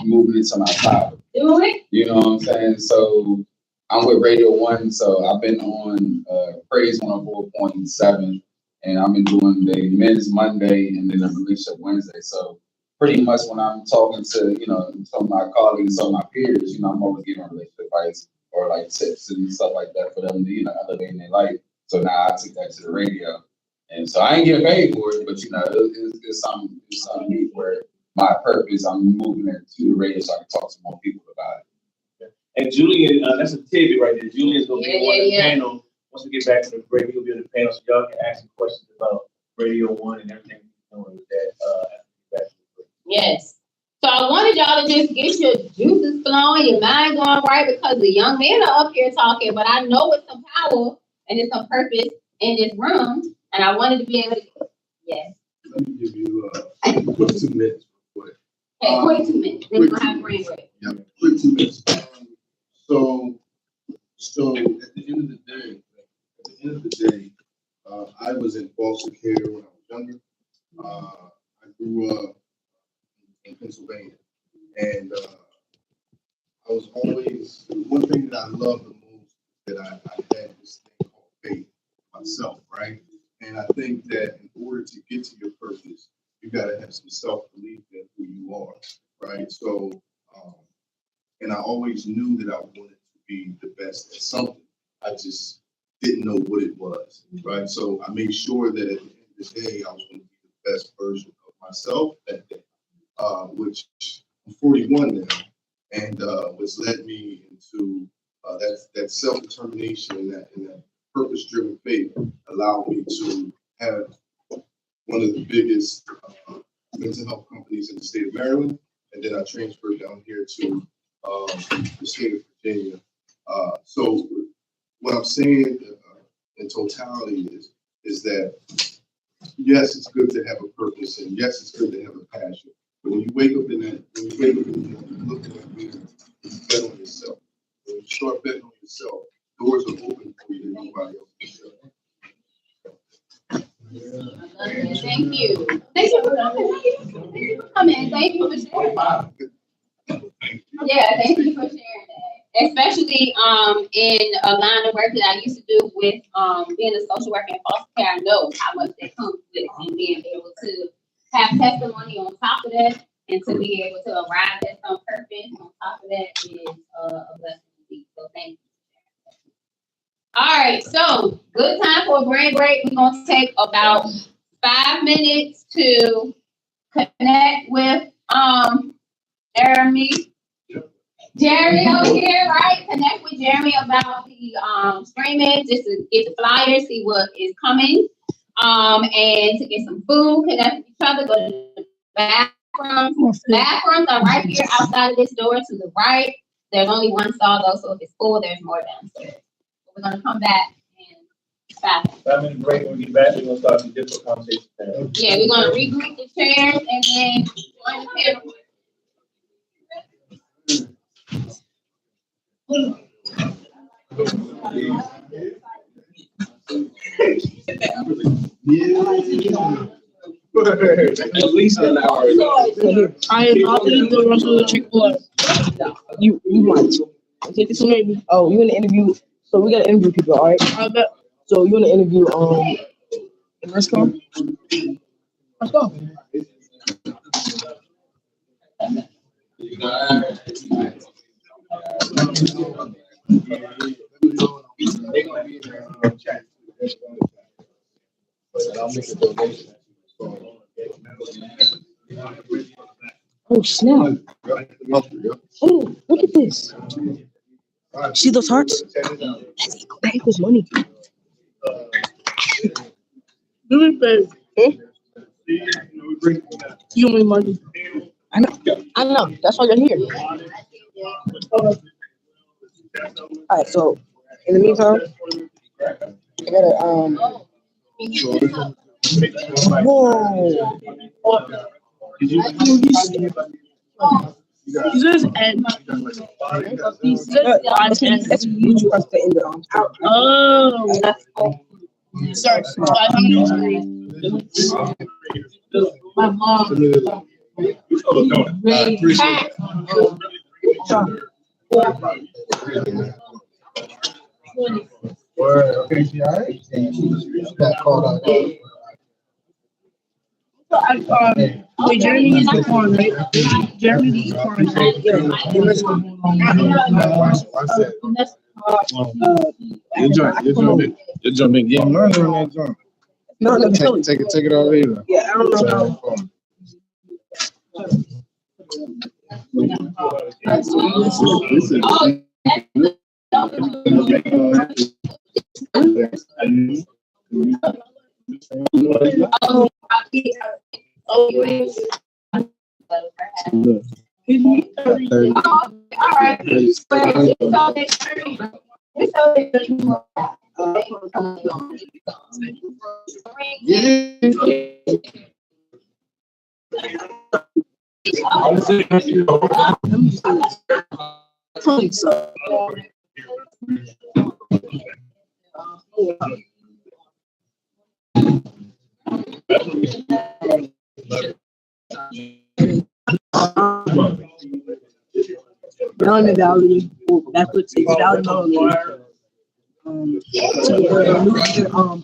moving into my power. Do it. You know what I'm saying? So I'm with Radio 1, so I've been on Praise 104.7, and I've been doing the Men's Monday and then the Relationship Wednesday. So pretty much when I'm talking to, some of my colleagues, some of my peers, I'm always giving relationship advice or like tips and stuff like that for them to, elevate in their life. So now I took that to the radio. And so I ain't getting paid for it, but it's something neat where my purpose, I'm moving it to the radio so I can talk to more people about it. And Julian, that's a tidbit right there. Julian's gonna be on the Yeah. panel. Once we get back to the break, he'll be on the panel so y'all can ask him questions about Radio 1 and everything we're doing with that. After we get back to the break. Yes. So I wanted y'all to just get your juices flowing, your mind going right, because the young men are up here talking, but I know it's some power and it's some purpose in this room, and I wanted to be able to. Yes. Let me give you quick 2 minutes. Quick. Okay, quick 2 minutes. Then we're gonna have brain break. Yeah, quick 2 minutes. So at the end of the day, I was in foster care when I was younger. I grew up in Pennsylvania, and I was always, one thing that I loved the most that I had this thing called faith myself, right? And I think that in order to get to your purpose, you got to have some self-belief in who you are, right? So, and I always knew that I wanted to be the best at something. I just didn't know what it was, right? So I made sure that at the end of the day, I was going to be the best version of myself that day, which I'm 41 now, and which led me into that self-determination and that purpose-driven faith allowed me to have one of the biggest mental health companies in the state of Maryland, and then I transferred down here to the state of Virginia. So what I'm saying in totality is that yes, it's good to have a purpose, and yes, it's good to have a passion. But when you wake up in the morning, you look in that mirror, you bet on yourself. When you start betting on yourself, doors are open for you that nobody else can shut. Thank you. Thank you for coming. Thank you for sharing. Yeah, thank you for sharing that. Especially in a line of work that I used to do with being a social worker in foster care, I know how much that comes with and being able to have testimony on top of that and to be able to arrive at some purpose on top of that is a blessing to be. So thank you. All right, so good time for a brain break. We're gonna take about 5 minutes to connect with Jeremy. Jeremy over here, right? Connect with Jeremy about the streaming, just to get the flyers, see what is coming, and to get some food, connect with each other, go to the bathrooms. Bathrooms are right here outside of this door to the right. There's only one stall though, so if it's full, there's more downstairs. We're gonna come back in 5 minutes. 5 minute break. When we get back, we're gonna start some difficult conversations. Yeah, we're gonna regroup the chairs and then join the panel. At least an hour. I am not eating the rest of the Chick-fil-A. You might. Okay, so maybe. Oh, you want to interview? So we gotta interview people, all right? I bet. So you want to interview let's go. Let's go. They're gonna be in their chat. I'll make a donation. Oh snap! Oh, look at this. See those hearts? That equals money. Do it, babe. You want money? I know. That's why you're here. All right. So, in the meantime, I gotta Whoa! He says and he says That's huge for us to end it on. oh. Sorry, 500. My mom. Okay, she all right? Got called out. Wait, Jeremy is the corn, right? Jeremy is the corn. You're jumping, getting murder on that jump. No, Take it all either. Yeah, I don't know. Melanie Valley, that's what takes Valley Melanie.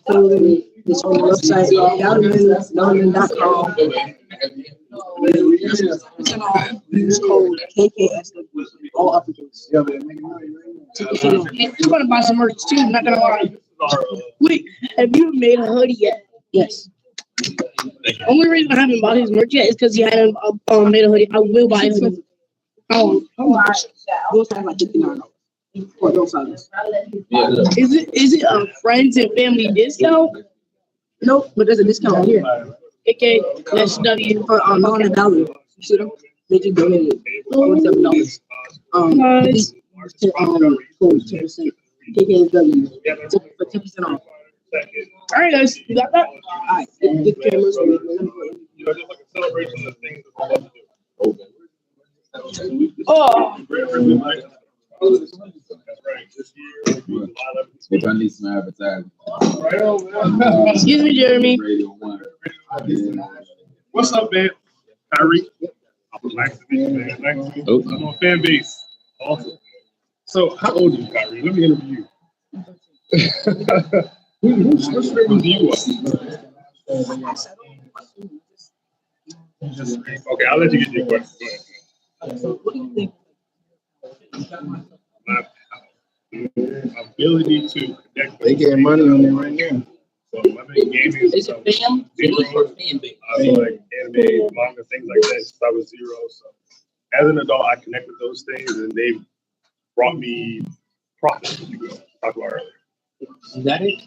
Clothing, it's on the website, valleymelanie.com. Use code K.K.S.W. all uppercase. I'm gonna buy some merch too, I'm not gonna lie. Wait, have you made a hoodie yet? Yes. Only reason I haven't bought his merch yet is because he hadn't made a hoodie. I will buy a hoodie. Those are like $59. For those others. Is it a friends and family discount? Nope, but there's a discount here. K.K.S.W. For Melanie Valley. You see them? They just donated $47. Nice. Code 10%. K.K.S.W. For 10% off. All right, guys, you got that? All right, get cameras. Just like a celebration of things that I love to do. Oh, If I need some advertising. excuse me, Jeremy. Radio 1. What's up, man? Kyrie. Nice to meet you, man. Nice to meet you. I'm on fan base. Awesome. So, how old are you, Kyrie? Let me interview you. What flavor do you want? Okay, I'll let you get your question. Go ahead. So what do you think? ability to connect. They getting money on there right now. So my main gaming is It's a fan. zero. Fan base. I like anime, manga, things like that. Since I was zero. So as an adult, I connect with those things, and they've brought me profit, if you will. Talk about earlier. Is that it?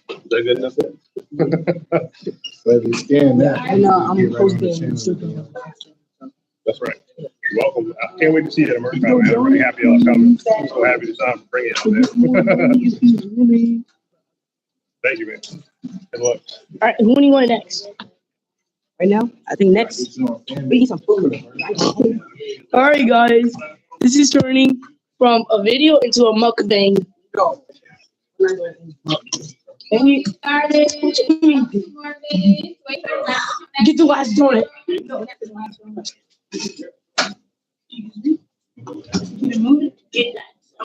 Is that good enough? So if you scan that, I know, I'm you get right on the posting. channel. That's right. You're welcome. I can't wait to see that at Merch Con, man. I'm really happy y'all coming. I'm so happy to bring it out there. Thank you, man. Good luck. All right, who do you want next? Right now, I think next, we eat some food. All right, guys. This is turning from a video into a mukbang. And we Started. Wait for that. get the last donut. Get that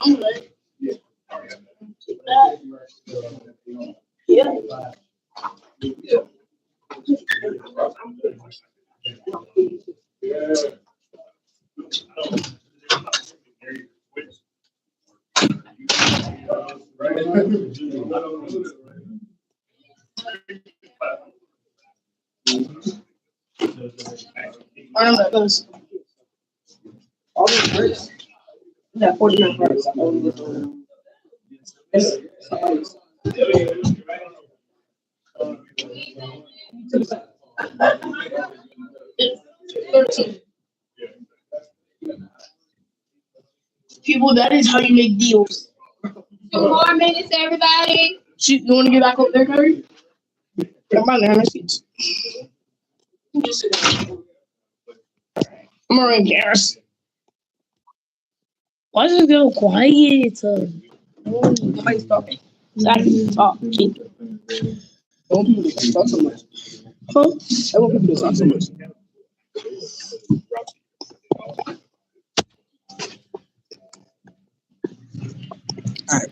donut. Yeah. I don't know that goes. All these bricks. We got 49 bricks. People, that is how you make deals. 2 more minutes, everybody. You want to get back up there, Curry? Come on, there, seats. I'm already embarrassed. Why does it go quiet? Nobody's talking. Exactly. Talk. I want people to talk so much. Huh? I want people to talk so much. Alright.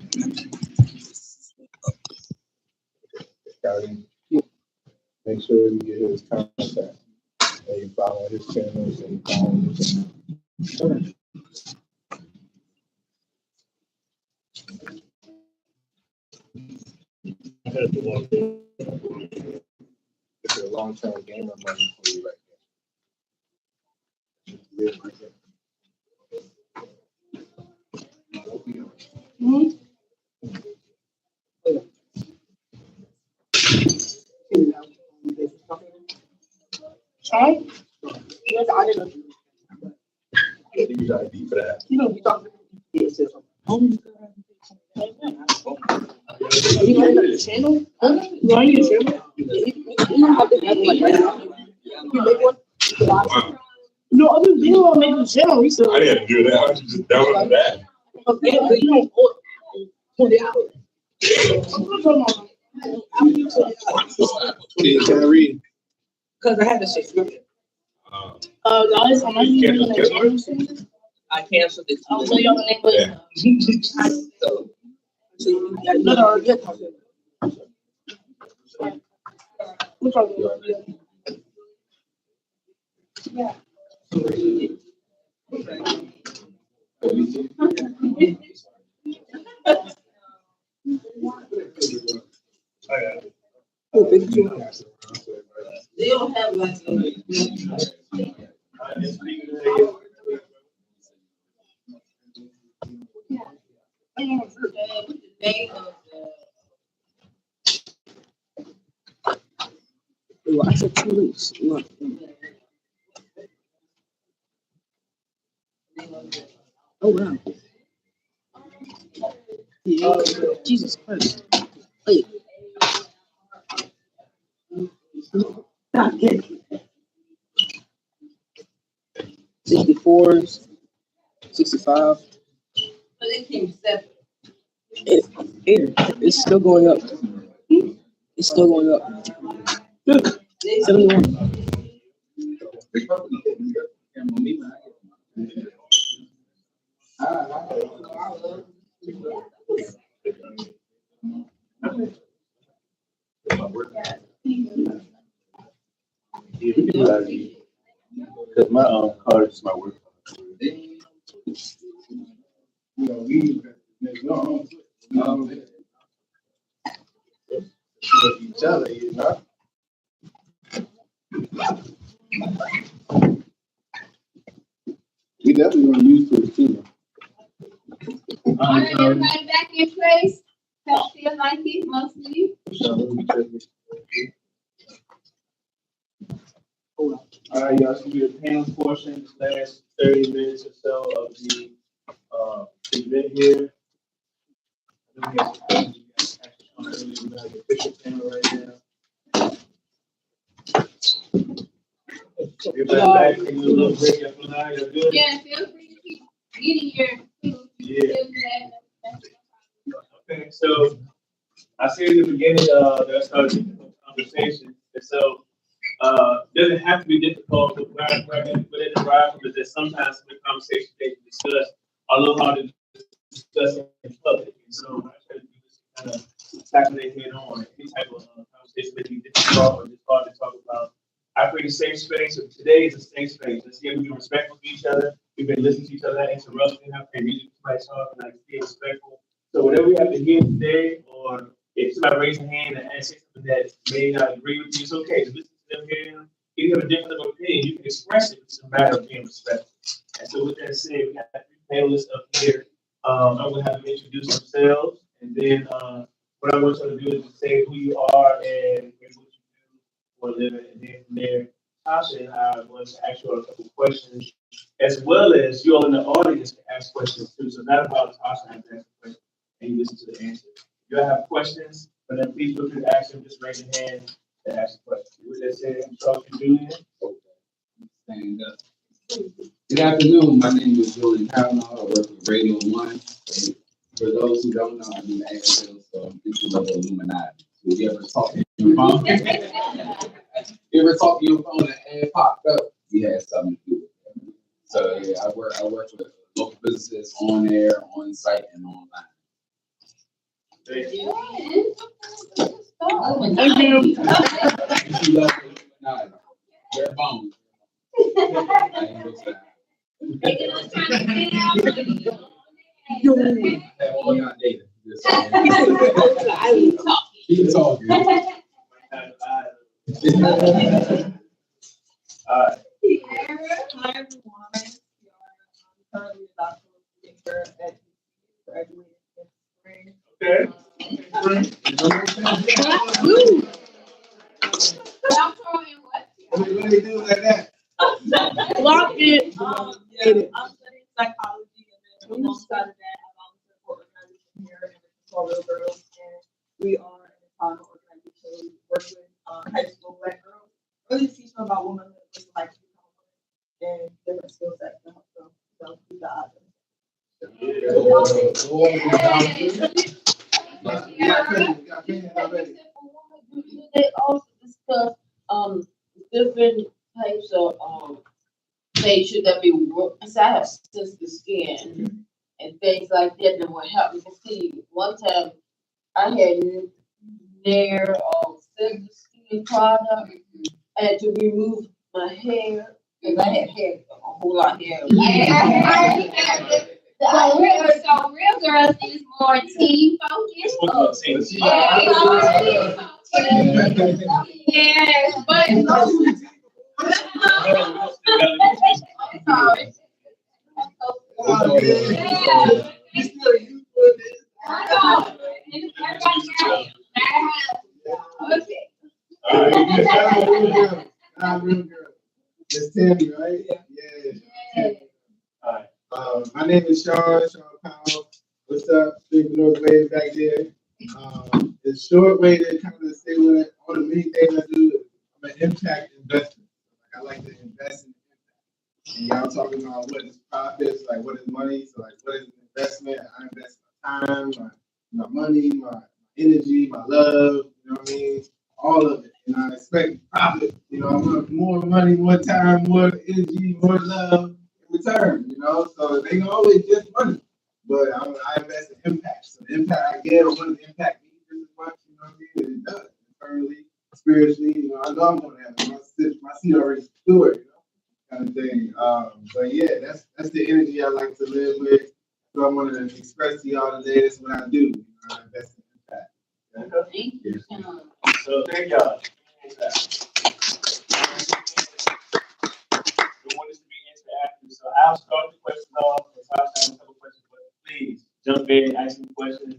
Make sure you get his contact. And you follow his channels and you follow his channel. It's a long-term gamer money for you right there. Live right there. Sorry? Yes, I didn't know. Use ID for that. You know, you talk. Yes, yes. You want to channel? Huh? You want to channel? You don't have to have one right now. You make one. No, I've been doing on making a channel recently. I didn't do that. I just downloaded that. Okay, but you don't put it out. Can I read? Because I had the subscription. Guys, I'm not even doing a channel soon. I canceled it. I'll tell y'all the name later. So you got another idea. Which one? Yeah. They don't have like I said 2 weeks. Look. Oh wow. Jesus Christ. Wait. Not good. 64s, 65. But it came 7. It's still going up. It's still going up. Look, 71. Yeah, we can do that. Because my card is my work. You know, we No, each other, you know. We definitely gonna use for the team. All right, everybody back in place. Feel like it, most of you. All right, y'all, so do the panel portion, the last 30 minutes or so of the event here. We have some questions. We have the official panel right now. Everybody back, take a little break up for now, you're good? Yeah, feel free to keep getting your food. Yeah. Okay, so I said in the beginning that I started the conversation, and so doesn't have to be difficult, but where it derives from is that sometimes the conversations they discuss are a little hard to discuss in public. And so I try to do this kind of tackle their head on any type of conversation that be difficult or just hard to talk about. I create a safe space, so today is a safe space. Let's see if we be respectful to each other. We've been listening to each other, not interrupting, not paying music to somebody talking, like be respectful. So whatever we have to hear today, or if somebody raise a hand and say something that may not agree with you, it's okay. Just listen to them, hear them. If you have a different opinion, you can express it. It's a matter of being respectful. And so with that said, we have 3 panelists up here. I'm going to have them introduce themselves, and then what I want you to do is to say who you are and what you do for a living, and then from there, Tasha and I are going to ask you a couple questions, as well as you all in the audience can ask questions too. So not about Tasha has to ask a question and you listen to the answer. If you all have questions, but then please feel free to ask them. Just raise your hand and ask a question. With that said, I'm talking to Julian. Stand up. Good afternoon. My name is Julian Kavanaugh. I work with Radio 1. For those who don't know, I'm in the AFL, so I'm into level Illuminati. So you ever talk to your phone? You ever talk to your phone and ad popped up? We had something to do with it. So yeah, I work with local businesses on air, on site, and online. Thank you. Thank you. You love Illuminati. Bare bones. I ain't no side. We're not dating. Keep talking. All right. Hi, everyone. I'm currently a doctoral thinker at graduated in spring. Okay. What do they do like that? Lock it. Yeah, I'm studying psychology, and then alongside of that, I'm also support organization here, and it's called Real Girls, and we are an empowerment organization. We work with high school Black girls, really teach them about womanhood, what it's like to become a woman, and different skill sets to help them. So we got They also discuss different types of facial that be because I have sensitive skin and things like that that will help me to see. One time I had Nair sensitive skin product. I had to remove my hair because I had hair, a whole lot of hair. So real girls is more team focused. Yeah, but Miss Tammy, right? Yeah. My name is Sean Powell. What's up? Sreampreneurs way back there. The short way to kind of say what all the many things I do, I'm an impact investor. Like I like to invest in impact. And y'all talking about what is profits, like what is money. So like what is investment? I invest my time, my money, my energy, my love, you know what I mean? All of it. And I expect profit. You know, I want more money, more time, more energy, more love in return, you know? So they can always get money. But I invest in impact. So the impact I get, I want to impact me just as much, you know what I mean? And it does. Internally, spiritually, you know, I know I'm going to have my seat already secured, you know, kind of thing. But yeah, that's the energy I like to live with. So I want to express to y'all today, that's what I do. That's the impact. Thank you. So thank y'all. We want this to be interactive, so I'll start the questions off. If I have a couple questions, but please jump in, ask me questions.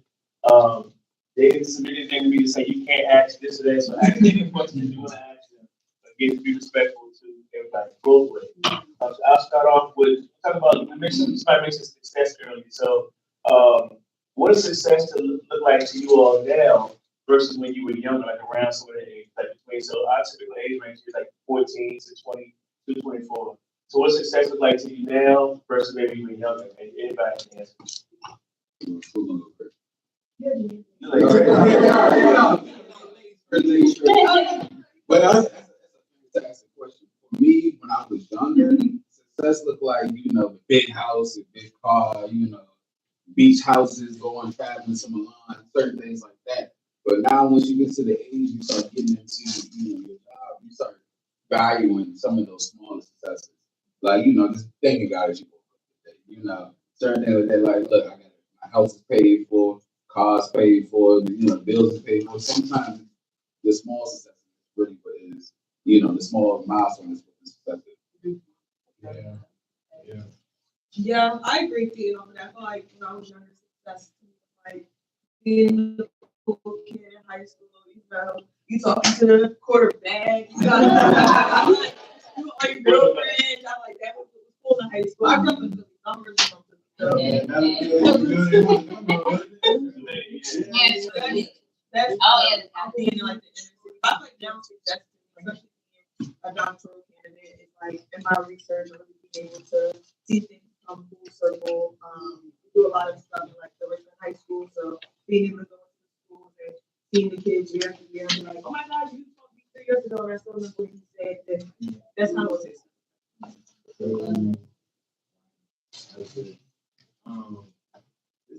They can submit anything to me to say you can't ask this or that, so ask any questions you want to ask them. But again, be respectful to everybody, both ways. So I'll start off with talk about you mentioned success earlier. So, what does success to look like to you all now versus when you were younger, like around some of the age, like between? So our typical age range is like 14 to 20 to 24. So what success look like to you now versus maybe you were younger? And anybody can answer. But that's a fantastic question. For me, when I was younger, success looked like, the big house, a big car, beach houses, going traveling to Milan, certain things like that. But now, once you get to the age, you start getting into, your job, you start valuing some of those smaller successes. Like, just thanking God that you woke up today. Certain things like that, like, look, my house is paid for, cars paid for, bills are paid for. Sometimes the small success is really what is, the small milestone is what the success is. Yeah, I agree with you on that. I feel like when I was younger, success like being the cool kid in high school, you talking to the quarterback, you got you are your girlfriend. I'm like, that was cool in high school. I grew up in the numbers and stuff. That's being like the inner city. I like down success, especially being a doctoral candidate. It's like in my research, I'm really being able to see things come full circle. Do a lot of stuff in like the Richmond High School, so being able to go into the schools and seeing the kids year after year and be like, oh my gosh, you told me 3 years ago, and I still remember what you said. That's kind of what it is.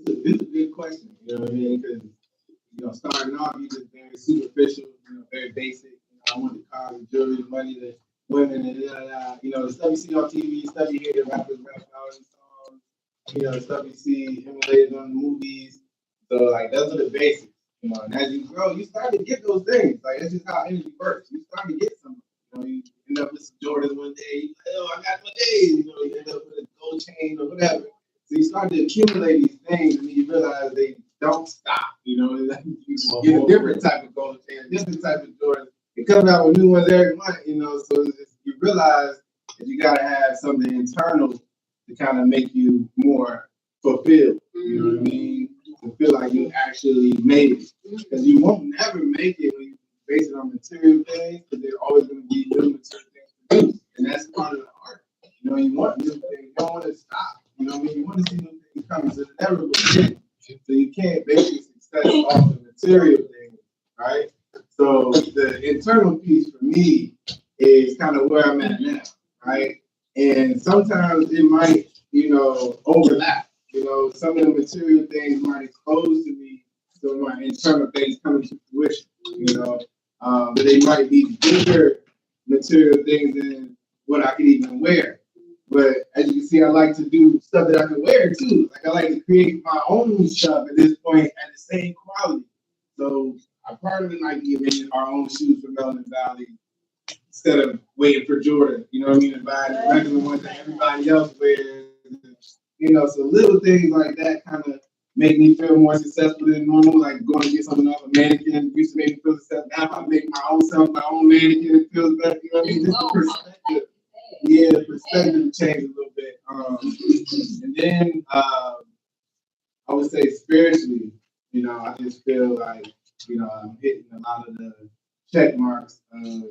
This is a good question, you know what I mean? Because, starting off, you just very superficial, very basic. I want the cars, the jewelry, the money, the women, and the stuff you see on TV, stuff you hear the rappers rap out in songs, the stuff you see emulated on the movies. So, like, those are the basics, and as you grow, you start to get those things. Like, that's just how energy works. You start to get some, you end up with some Jordans one day, you like, oh, I got my days, you end up with a gold chain or whatever. So you start to accumulate these things, and then you realize they don't stop. You get a different type of gold chain, a different type of Jordan. It comes out with new ones every month, so you realize that you got to have something internal to kind of make you more fulfilled. You know what I mean? To feel like you actually made it. Because you won't never make it when you base it on material things, because there's always going to be new material things to produce. And that's part of the art. You want new things. You don't want to stop. You want to see new things coming. So it's never will end. So you can't base your success off the material things, right? So the internal piece for me is kind of where I'm at now, right? And sometimes it might, overlap. Some of the material things might expose to me some of my internal things coming to fruition, but they might be bigger material things than what I could even wear. But as you can see, I like to do stuff that I can wear too. Like I like to create my own stuff at this point at the same quality. So I partnered with Nike and made our own shoes for Melanin Valley instead of waiting for Jordan, and buying the regular ones that everybody else wears. So little things like that kind of make me feel more successful than normal, like going to get something off a mannequin used to make me feel successful. Now if I make my own mannequin, it feels better. Just perspective. Yeah, the perspective changed a little bit. And then I would say spiritually, I just feel like, I'm hitting a lot of the check marks of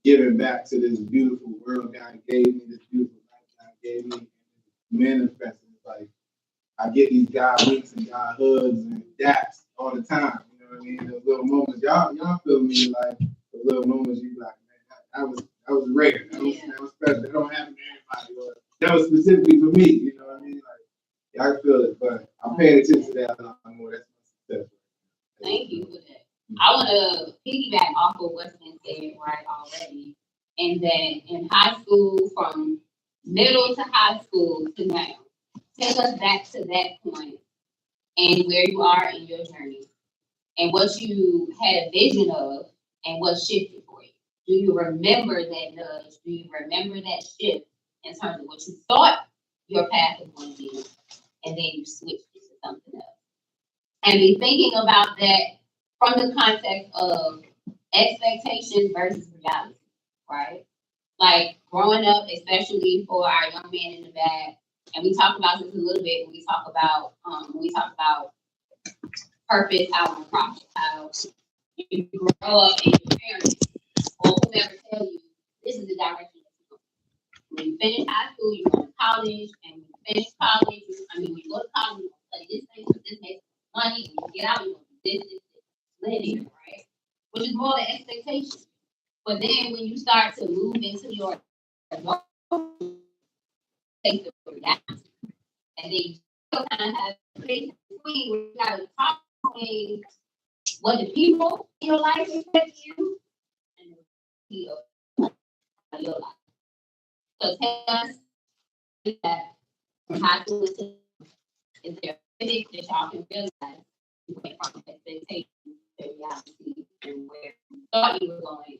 giving back to this beautiful world God gave me, this beautiful life God gave me, and manifesting. Like, I get these God winks and God hugs and daps all the time. You know what I mean? Those little moments, y'all feel me, like the little moments you be like, man, that was rare. That was special. That don't happen to everybody. Or that was specifically for me. You know what I mean? Like, I feel it, but I'm paying attention to that a lot more. That's my success. Thank you for that. I want to piggyback off of what's been said right already, and that in high school, from middle to high school to now, take us back to that point and where you are in your journey and what you had a vision of and what shifted for you. Do you remember that nudge? Do you remember that shift in terms of what you thought your path was going to be, and then you switched it to something else? And be thinking about that from the context of expectation versus reality, right? Like growing up, especially for our young men in the back, and we talk about this a little bit when we talk about purpose, how we profit, how you grow up and your parents or whomever tell you this is the direction that you go. When you finish high school, you go to college, and when you finish college, when you go to college, you study this thing, this makes money, when you get out, you go do this, linear, right? Which is more the expectation. But then when you start to move into your adult, take the reality, and then you still kind of have a space between where you got to talk between what the people in your life expect you and the people in your life. So tell us that high school is there a physics that y'all can realize you went from expectations to reality and where you thought you were going